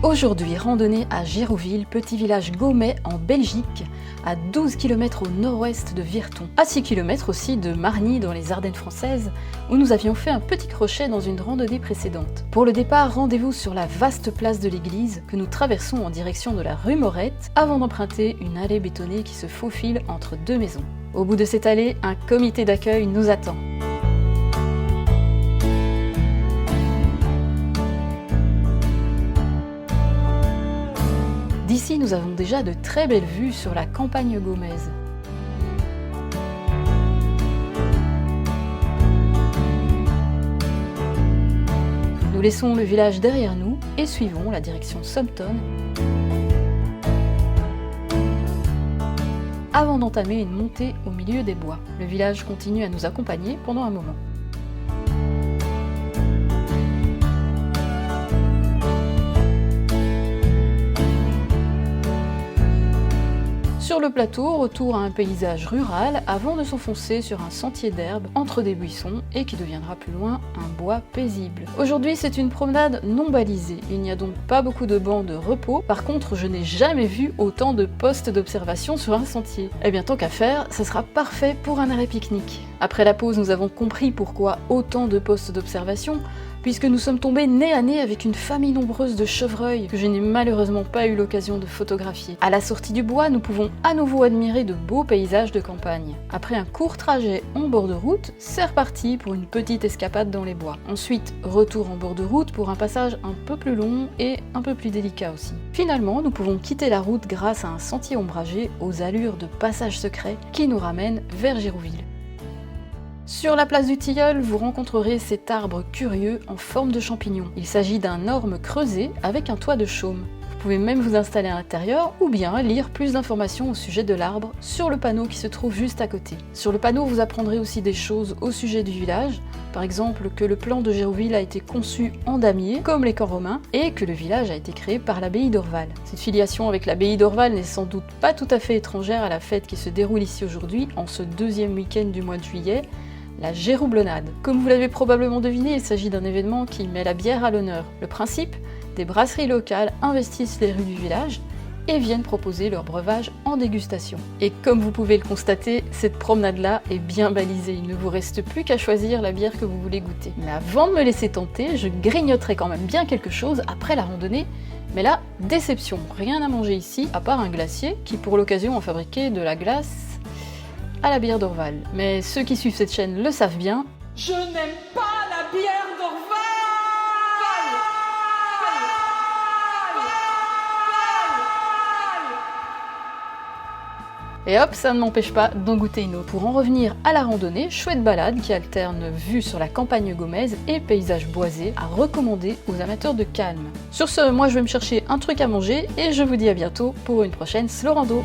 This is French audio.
Aujourd'hui, randonnée à Gérouville, petit village gaumet en Belgique, à 12 km au nord-ouest de Virton, à 6 km aussi de Margny dans les Ardennes françaises, où nous avions fait un petit crochet dans une randonnée précédente. Pour le départ, rendez-vous sur la vaste place de l'église que nous traversons en direction de la rue Morette, avant d'emprunter une allée bétonnée qui se faufile entre deux maisons. Au bout de cette allée, un comité d'accueil nous attend. D'ici, nous avons déjà de très belles vues sur la campagne gaumaise. Nous laissons le village derrière nous et suivons la direction Sompton avant d'entamer une montée au milieu des bois. Le village continue à nous accompagner pendant un moment. Sur le plateau, retour à un paysage rural avant de s'enfoncer sur un sentier d'herbe entre des buissons et qui deviendra plus loin un bois paisible. Aujourd'hui, c'est une promenade non balisée. Il n'y a donc pas beaucoup de bancs de repos. Par contre, je n'ai jamais vu autant de postes d'observation sur un sentier. Eh bien, tant qu'à faire, ça sera parfait pour un arrêt pique-nique. Après la pause, nous avons compris pourquoi autant de postes d'observation, puisque nous sommes tombés nez à nez avec une famille nombreuse de chevreuils que je n'ai malheureusement pas eu l'occasion de photographier. À la sortie du bois, nous pouvons à nouveau admirer de beaux paysages de campagne. Après un court trajet en bord de route, c'est reparti pour une petite escapade dans les bois. Ensuite, retour en bord de route pour un passage un peu plus long et un peu plus délicat aussi. Finalement, nous pouvons quitter la route grâce à un sentier ombragé aux allures de passage secret qui nous ramène vers Gérouville. Sur la place du Tilleul, vous rencontrerez cet arbre curieux en forme de champignon. Il s'agit d'un orme creusé avec un toit de chaume. Vous pouvez même vous installer à l'intérieur ou bien lire plus d'informations au sujet de l'arbre sur le panneau qui se trouve juste à côté. Sur le panneau, vous apprendrez aussi des choses au sujet du village, par exemple que le plan de Gérouville a été conçu en damier, comme les camps romains, et que le village a été créé par l'abbaye d'Orval. Cette filiation avec l'abbaye d'Orval n'est sans doute pas tout à fait étrangère à la fête qui se déroule ici aujourd'hui, en ce deuxième week-end du mois de juillet, la Géroublonnade. Comme vous l'avez probablement deviné, il s'agit d'un événement qui met la bière à l'honneur. Le principe, des brasseries locales investissent les rues du village et viennent proposer leur breuvage en dégustation. Et comme vous pouvez le constater, cette promenade-là est bien balisée. Il ne vous reste plus qu'à choisir la bière que vous voulez goûter. Mais avant de me laisser tenter, je grignoterai quand même bien quelque chose après la randonnée. Mais là, déception, rien à manger ici, à part un glacier qui pour l'occasion a fabriqué de la glace à la bière d'Orval. Mais ceux qui suivent cette chaîne le savent bien. Je n'aime pas la bière d'Orval. Et hop, ça ne m'empêche pas d'en goûter une autre. Pour en revenir à la randonnée, chouette balade qui alterne vue sur la campagne gaumaise et paysage boisé à recommander aux amateurs de calme. Sur ce, moi je vais me chercher un truc à manger et je vous dis à bientôt pour une prochaine slow rando.